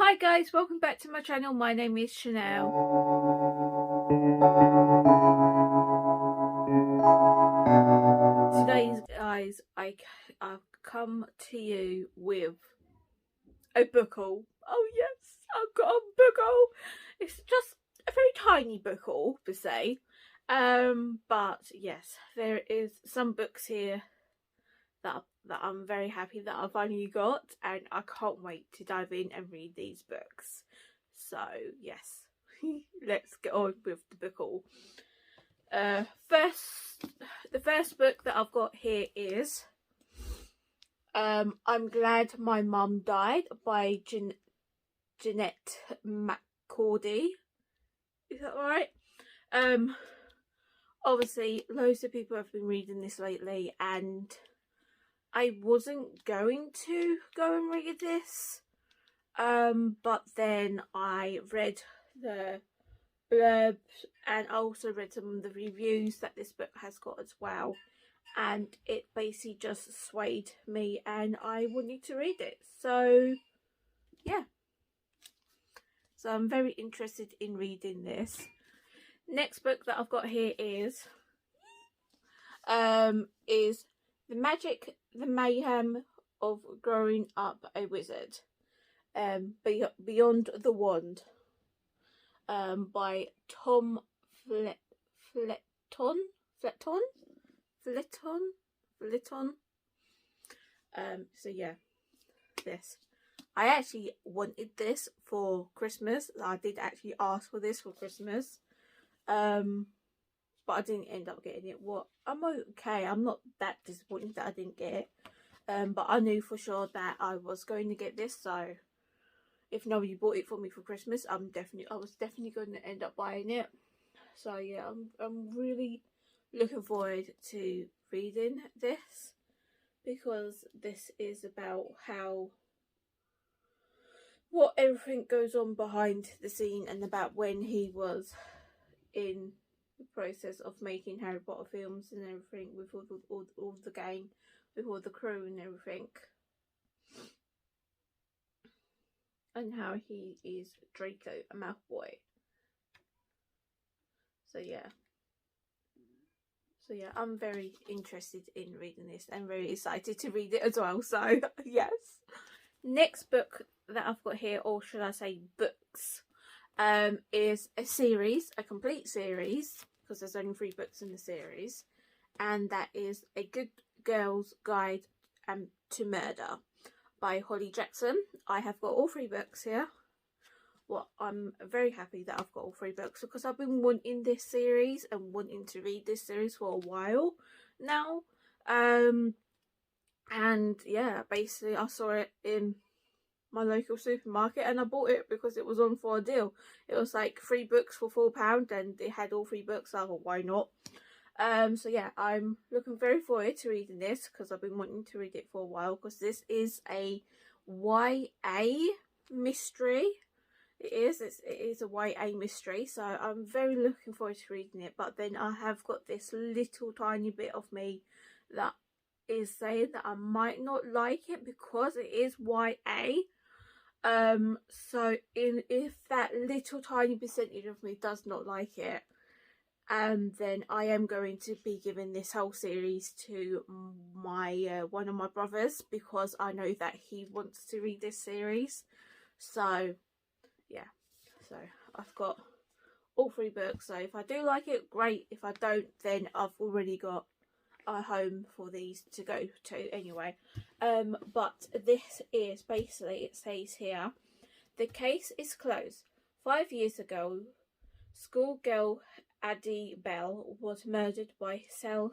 Hi guys, welcome back to my channel. My name is Chanel. Today guys, I've come to you with a book haul. Oh yes, I've got a book haul. It's just a very tiny book haul per se. But yes, there is some books here that I'm very happy that I've finally got, and I can't wait to dive in and read these books. So yes, let's get on with the book haul. The first book that I've got here is I'm Glad My Mum Died by Jeanette McCordy. Is that right? Obviously loads of people have been reading this lately, and I wasn't going to go and read this, but then I read the blurbs and I also read some of the reviews that this book has got as well, and it basically just swayed me and I wanted to read it. So yeah, so I'm very interested in reading this. Next book that I've got here is The Mayhem of Growing Up a Wizard, Beyond the Wand, by Tom Fletton. So yeah, this. I actually wanted this for Christmas. I did actually ask for this for Christmas. But I didn't end up getting it. I'm okay. I'm not that disappointed that I didn't get it. But I knew for sure that I was going to get this, so if nobody bought it for me for Christmas, I was definitely going to end up buying it. So yeah, I'm really looking forward to reading this, because this is about what everything goes on behind the scene, and about when he was in the process of making Harry Potter films and everything, with all the gang, with all the crew and everything, and how he is Draco Malfoy. So yeah, I'm very interested in reading this and very excited to read it as well. So yes. Next book that I've got here, or should I say books, is a complete series, because there's only 3 books in the series, and that is A Good Girl's Guide to Murder by Holly Jackson. I have got all 3 books here. Well, I'm very happy that I've got all 3 books, because I've been wanting this series and wanting to read this series for a while now. And yeah, basically I saw it in my local supermarket and I bought it because it was on for a deal. It was like 3 books for £4 and it had all 3 books. So I thought, why not? So yeah, I'm looking very forward to reading this, because I've been wanting to read it for a while, because this is a YA mystery. It is a YA mystery, so I'm very looking forward to reading it. But then I have got this little tiny bit of me that is saying that I might not like it because it is YA. So if that little tiny percentage of me does not like it, then I am going to be giving this whole series to my one of my brothers, because I know that he wants to read this series. So yeah, so I've got all 3 books. So if I do like it, great. If I don't, then I've already got a home for these to go to anyway. But this is basically, it says here, the case is closed. 5 years ago, schoolgirl Addie Bell was murdered by Sang.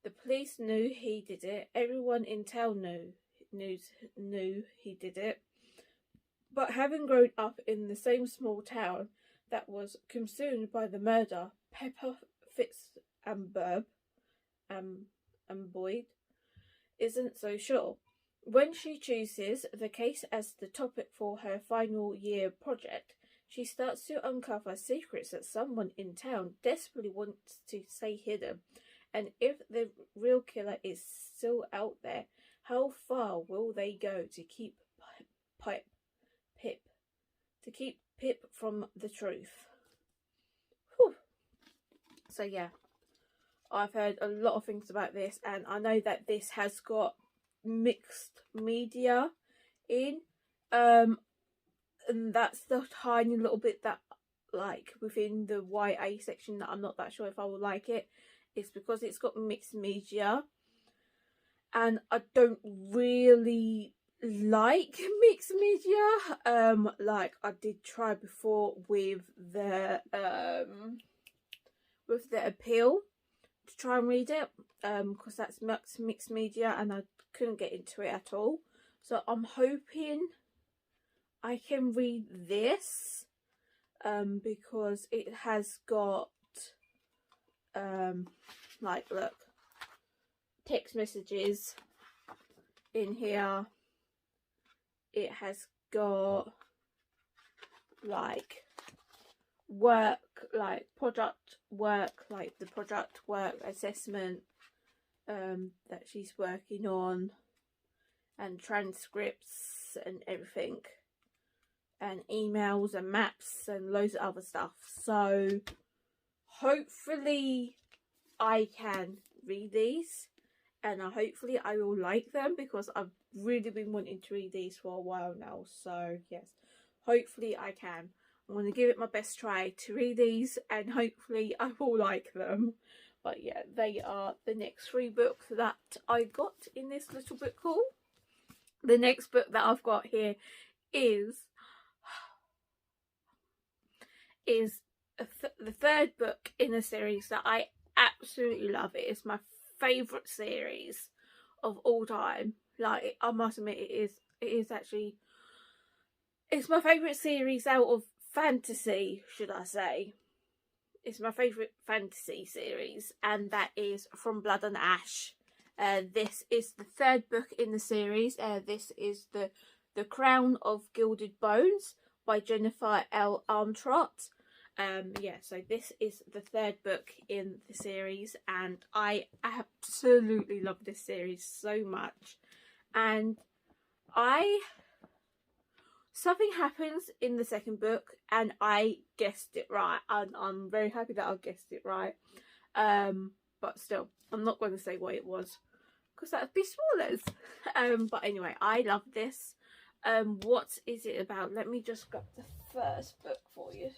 The police knew he did it. Everyone in town knew he did it. But having grown up in the same small town that was consumed by the murder, Pepper Boyd isn't so sure. When she chooses the case as the topic for her final year project, she starts to uncover secrets that someone in town desperately wants to stay hidden. And if the real killer is still out there, How far will they go to keep Pip from the truth? Whew. So yeah, I've heard a lot of things about this, and I know that this has got mixed media in, and that's the tiny little bit that, like, within the YA section, that I'm not that sure if I will like it. It's because it's got mixed media, and I don't really like mixed media. Like I did try before with the Appeal to try and read it, because that's mixed media, and I couldn't get into it at all. So I'm hoping I can read this, because it has got like, look, text messages in here. It has got like work, like project work, like the project work assessment that she's working on, and transcripts and everything, and emails and maps and loads of other stuff. So hopefully I can read these, and hopefully I will like them, because I've really been wanting to read these for a while now. So yes, hopefully I can. I'm going to give it my best try to read these, and hopefully I will like them. But yeah, they are the next 3 books that I got in this little book haul. The next book that I've got here is the 3rd book in a series that I absolutely love. It is my favourite series of all time. Like, I must admit, it is actually, it's my favourite series out of fantasy, should I say. It's my favourite fantasy series, and that is From Blood and Ash. This is the 3rd book in the series. This is the Crown of Gilded Bones by Jennifer L. Armentrout. Yeah, so this is the 3rd book in the series, and I absolutely love this series so much. And something happens in the 2nd book, and I guessed it right, and I'm very happy that I guessed it right. But still, I'm not going to say what it was, because that would be spoilers. But anyway, I love this. What is it about? Let me just grab the 1st book for you,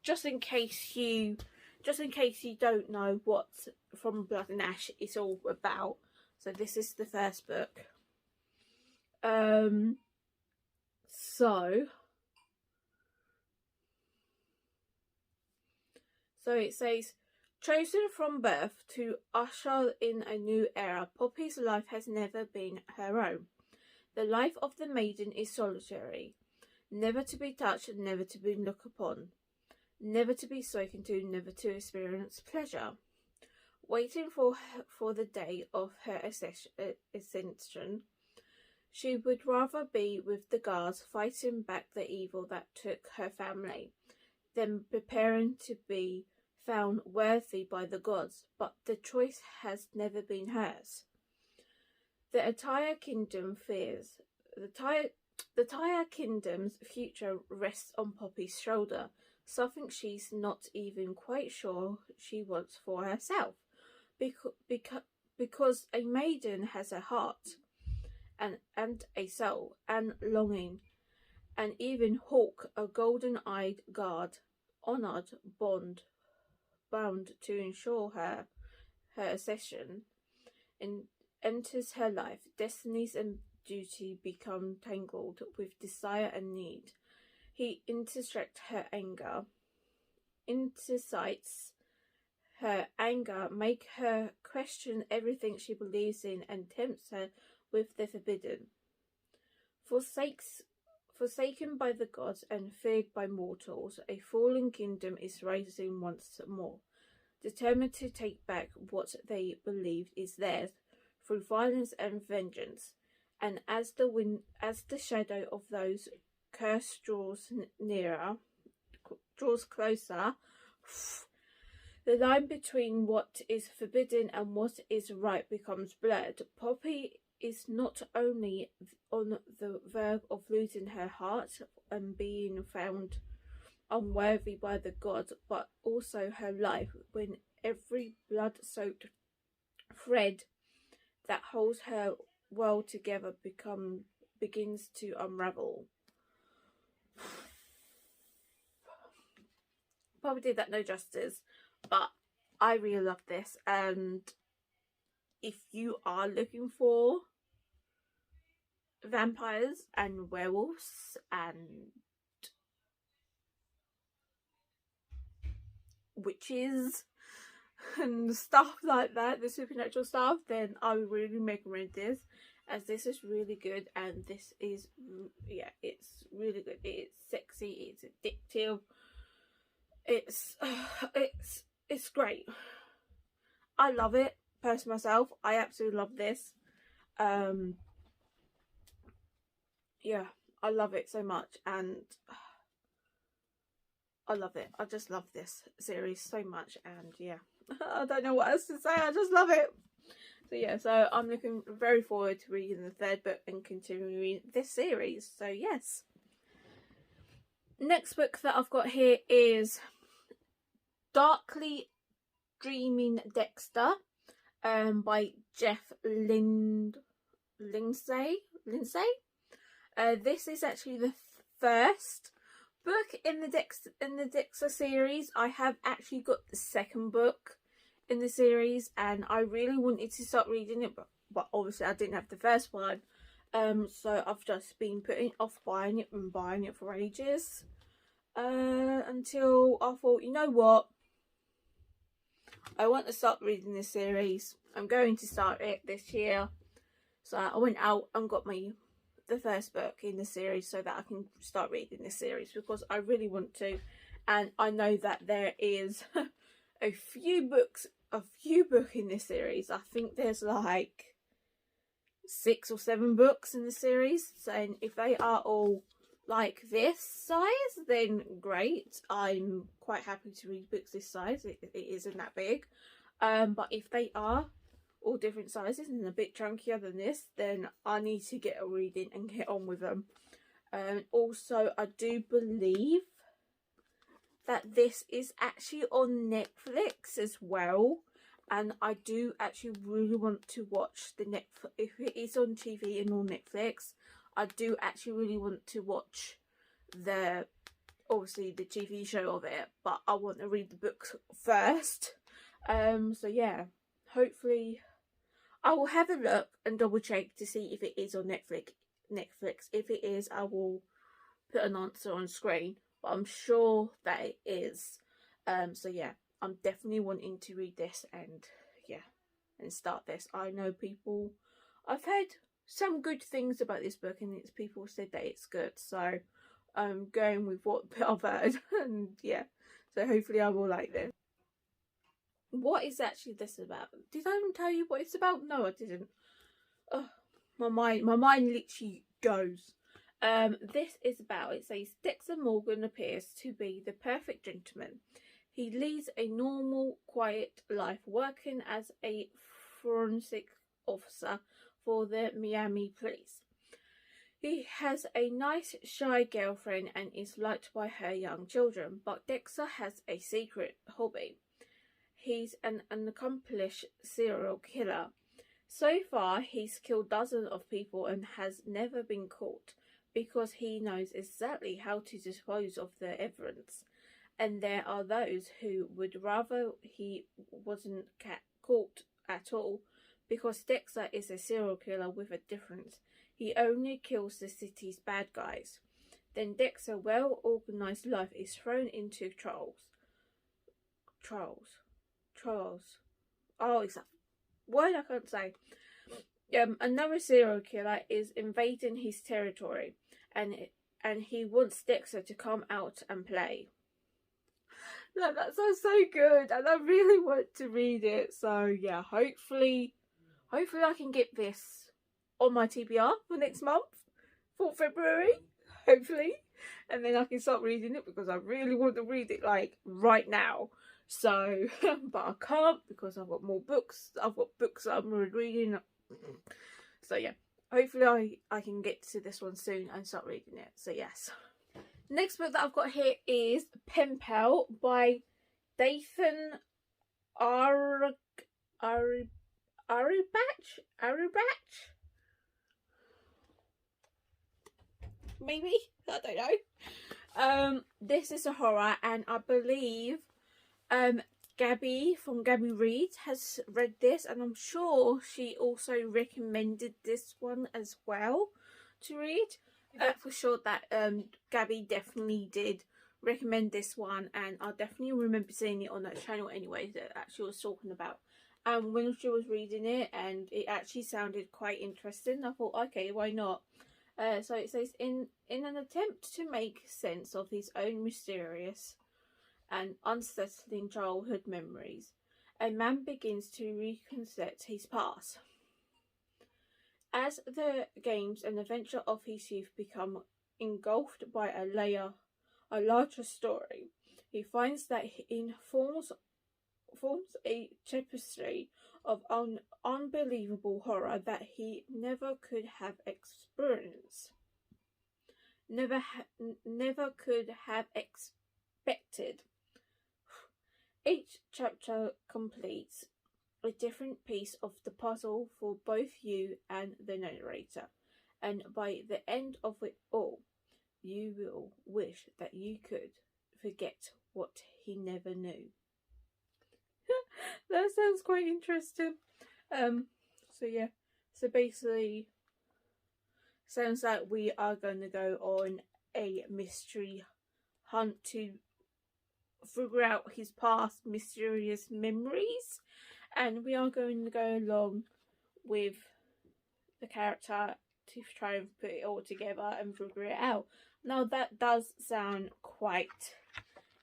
just in case you don't know what From Blood and Ash is all about. So this is the 1st book. So it says, chosen from birth to usher in a new era, Poppy's life has never been her own. The life of the maiden is solitary, never to be touched, never to be looked upon, never to be spoken to, never to experience pleasure. Waiting for the day of her ascension, she would rather be with the guards fighting back the evil that took her family, than preparing to be found worthy by the gods, but the choice has never been hers. The entire kingdom fears. The entire kingdom's future rests on Poppy's shoulder, something she's not even quite sure she wants for herself, because a maiden has a heart, and a soul, and longing, and even Hawk, a golden-eyed guard, honoured, bound to ensure her accession, enters her life. Destinies and duty become tangled with desire and need. He intercepts her anger, make her question everything she believes in, and tempts her with the forbidden. Forsaken by the gods and feared by mortals, a fallen kingdom is rising once more, determined to take back what they believed is theirs through violence and vengeance. And as the shadow of those cursed draws closer, the line between what is forbidden and what is right becomes blurred. Poppy is not only on the verge of losing her heart and being found unworthy by the gods, but also her life, when every blood-soaked thread that holds her world together begins to unravel. Probably did that no justice, but I really love this, and if you are looking for vampires and werewolves and witches and stuff like that, the supernatural stuff, then I would really recommend this, as this is really good, and this is, yeah, it's really good. It's sexy, it's addictive, it's great. I love it. Personally myself, I absolutely love this. Yeah, I love it so much, and I love it. I just love this series so much, and yeah, I don't know what else to say. I just love it. So yeah, so I'm looking very forward to reading the third book and continuing reading this series. So yes. Next book that I've got here is Darkly Dreaming Dexter, by Jeff Lindsay. This is actually the first book in the Dexter series. I have actually got the second book in the series, and I really wanted to start reading it, but obviously I didn't have the first one. So I've just been putting off buying it and buying it for ages, until I thought, you know what, I want to start reading this series. I'm going to start it this year. So I went out and got the first book in the series so that I can start reading this series, because I really want to. And I know that there is a few books in this series. I think there's like 6 or 7 books in the series. So if they are all like this size, then great. I'm quite happy to read books this size. It isn't that big. But if they are all different sizes and a bit chunkier than this, then I need to get a reading and get on with them. Also, I do believe that this is actually on Netflix as well, and I do actually really want to watch the Netflix. If it is on TV and on Netflix, I do actually really want to watch obviously the TV show of it, but I want to read the books first. So yeah, hopefully I will have a look and double check to see if it is on Netflix. If it is, I will put an answer on screen, but I'm sure that it is. So yeah, I'm definitely wanting to read this and start this. I know I've heard some good things about this book, and people said that it's good, so I'm going with what I've heard. And yeah, so hopefully I will like this. What is actually this about? Did I even tell you what it's about? No, I didn't. Oh, my mind literally goes. This is about, it says, Dexter Morgan appears to be the perfect gentleman. He leads a normal, quiet life, working as a forensic officer for the Miami police. He has a nice, shy girlfriend and is liked by her young children, but Dexter has a secret hobby. He's an accomplished serial killer. So far, he's killed dozens of people and has never been caught, because he knows exactly how to dispose of the evidence. And there are those who would rather he wasn't caught at all, because Dexter is a serial killer with a difference. He only kills the city's bad guys. Then Dexter's well-organized life is thrown into trials. Oh, it's a word I can't say. Another serial killer is invading his territory, and he wants Dexter to come out and play. No, that sounds so good, and I really want to read it. So yeah, hopefully I can get this on my TBR for next month, for February, hopefully, and then I can start reading it, because I really want to read it like right now. So, but I can't, because I've got more books. I've got books that I'm reading. So yeah, hopefully I can get to this one soon and start reading it. So yes. Next book that I've got here is Pen Pal by Dathan Arubach. Maybe, I don't know. This is a horror, and I believe Gabby from Gabby Reads has read this, and I'm sure she also recommended this one as well to read. For sure that Gabby definitely did recommend this one, and I definitely remember seeing it on that channel anyway that she was talking about. When she was reading it, and it actually sounded quite interesting, I thought, okay, why not? So it says, in an attempt to make sense of his own mysterious and unsettling childhood memories, a man begins to reconstruct his past. As the games and adventure of his youth become engulfed by a larger story, he finds that it forms a tapestry of unbelievable horror that he never could have experienced, never could have expected. Each chapter completes a different piece of the puzzle for both you and the narrator, and by the end of it all, you will wish that you could forget what he never knew. That sounds quite interesting. So yeah, so basically, sounds like we are going to go on a mystery hunt to figure out his past mysterious memories, and we are going to go along with the character to try and put it all together and figure it out. Now that does sound quite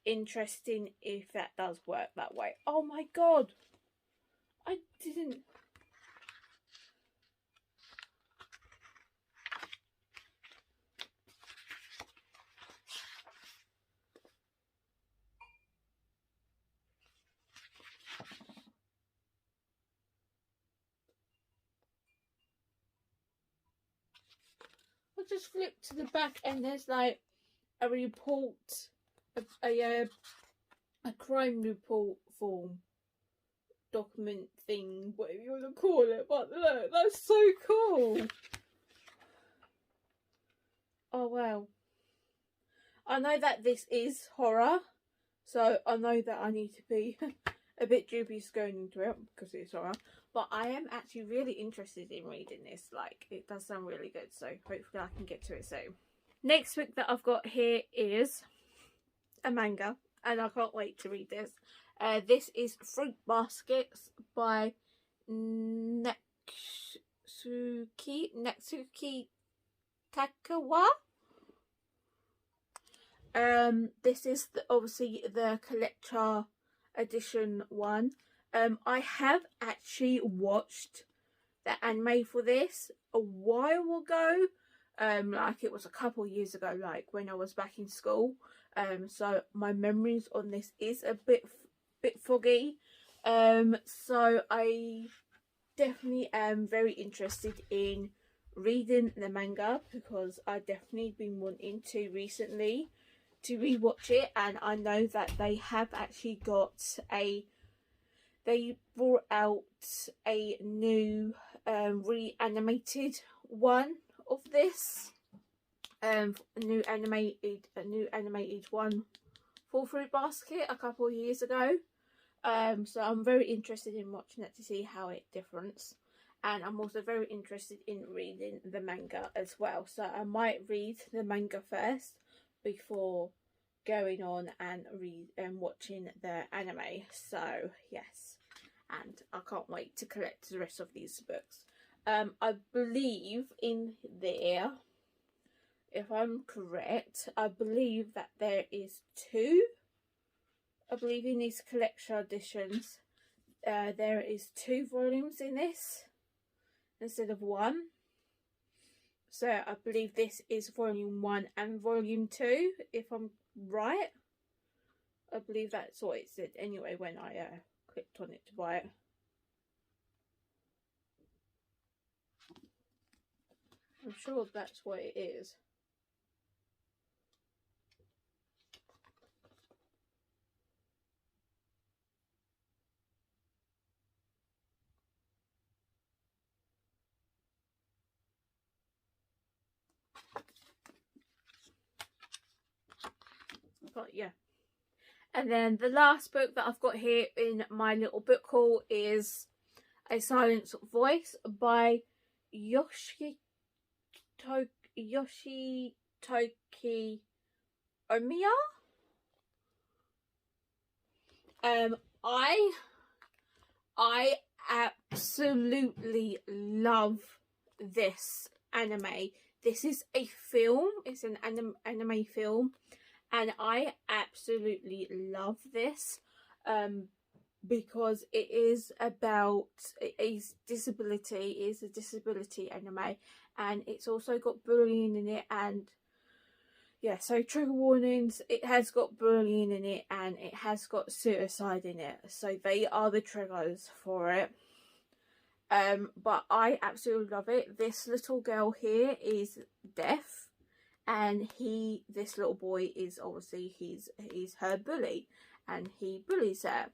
interesting if that does work that way. Oh my god, I didn't. I just flipped to the back and there's like a report, a crime report form document thing, whatever you want to call it. But look, that's so cool. Oh wow. I know that this is horror, so I know that I need to be a bit dubious going into it because it's horror. But I am actually really interested in reading this. Like, it does sound really good, so hopefully I can get to it soon. Next book that I've got here is a manga, and I can't wait to read this. This is Fruit Baskets by Natsuki Takawa. This is obviously the collector edition one. I have actually watched the anime for this a while ago. Like it was a couple years ago, like when I was back in school. So my memories on this is a bit foggy. So I definitely am very interested in reading the manga because I've definitely been wanting to recently to rewatch it, and I know that they have actually got they brought out a new reanimated one of this, a new animated one for Fruit Basket a couple of years ago. So I'm very interested in watching it to see how it differs, and I'm also very interested in reading the manga as well. So I might read the manga first before going on and watching the anime. So yes, and I can't wait to collect the rest of these books. I believe in there, if I'm correct, I believe that there is two. I believe in these collection editions, there is 2 volumes in this instead of 1. So I believe this is volume 1 and volume 2, if I'm right. I believe that's what it said anyway when I clicked on it to buy it. I'm sure that's what it is. But yeah. And then the last book that I've got here in my little book haul is A Silent Voice by Yoshitoki Omiya. I absolutely love this anime. This is a film. It's an anime film, and I absolutely love this because it is about a disability. It is a disability anime, and it's also got bullying in it. And yeah, so trigger warnings, it has got bullying in it and it has got suicide in it. So they are the triggers for it. But I absolutely love it. This little girl here is deaf, and this little boy is obviously he's her bully, and he bullies her.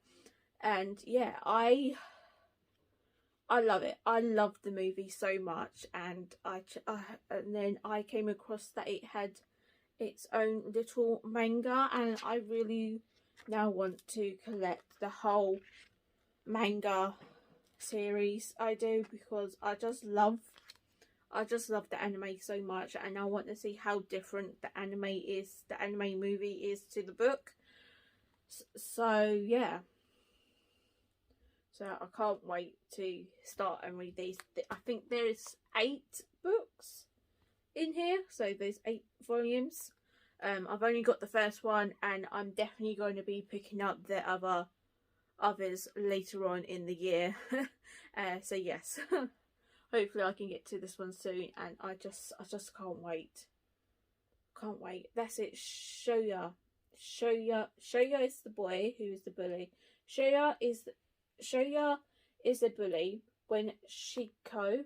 And yeah, I love it. I love the movie so much, and and then I came across that it had its own little manga, and I really now want to collect the whole manga series. I do, because I just love the anime so much, and I want to see how different the anime movie is to the book. So yeah, so I can't wait to start and read these. I think there is 8 books in here, so there's 8 volumes. I've only got the first one, and I'm definitely going to be picking up the others later on in the year. So yes, hopefully I can get to this one soon, and I just can't wait. That's it. Shoya is the boy who is the bully. Shoya is the bully when Shoko,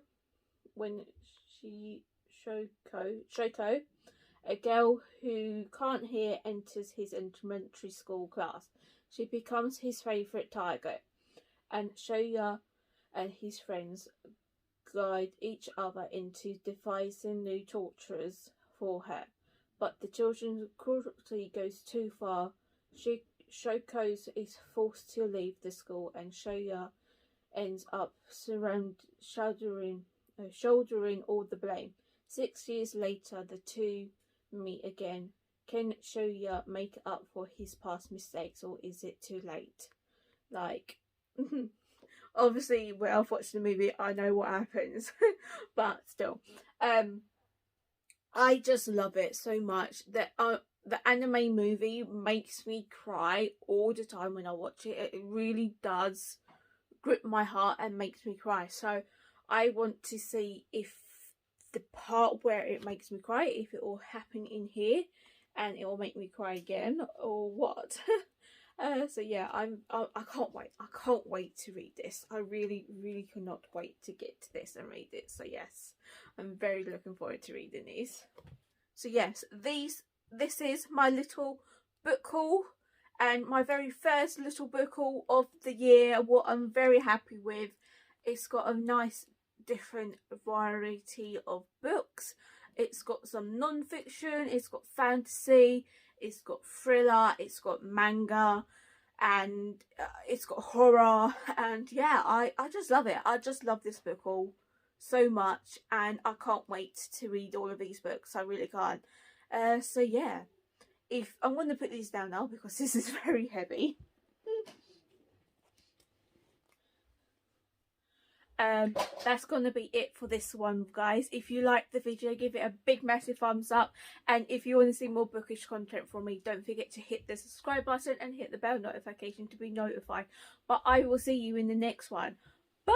a girl who can't hear, enters his elementary school class. She becomes his favourite target, and Shoya and his friends guide each other into devising new tortures for her. But the children's cruelty goes too far. Shoko is forced to leave the school, and Shoya ends up shouldering all the blame. 6 years later, the two meet again. Can Shoya make up for his past mistakes, or is it too late? Like, obviously when I've watched the movie I know what happens, but still, I just love it so much that the anime movie makes me cry all the time when I watch it. It really does grip my heart and makes me cry. So I want to see if the part where it makes me cry, if it will happen in here and it will make me cry again, or what. So yeah, I can't wait to read this. I really cannot wait to get to this and read it. So yes, I'm very looking forward to reading these. So yes, this is my little book haul, and my very first little book haul of the year. What I'm very happy with. It's got a nice different variety of books. It's got some non-fiction, it's got fantasy, it's got thriller, it's got manga, and it's got horror. And yeah, I just love it. I just love this book haul so much, and I can't wait to read all of these books. I really can't. So yeah, if I'm going to put these down now because this is very heavy. That's gonna be it for this one, guys. If you liked the video, give it a big massive thumbs up, and if you want to see more bookish content from me, don't forget to hit the subscribe button and hit the bell notification to be notified. But I will see you in the next one. Bye.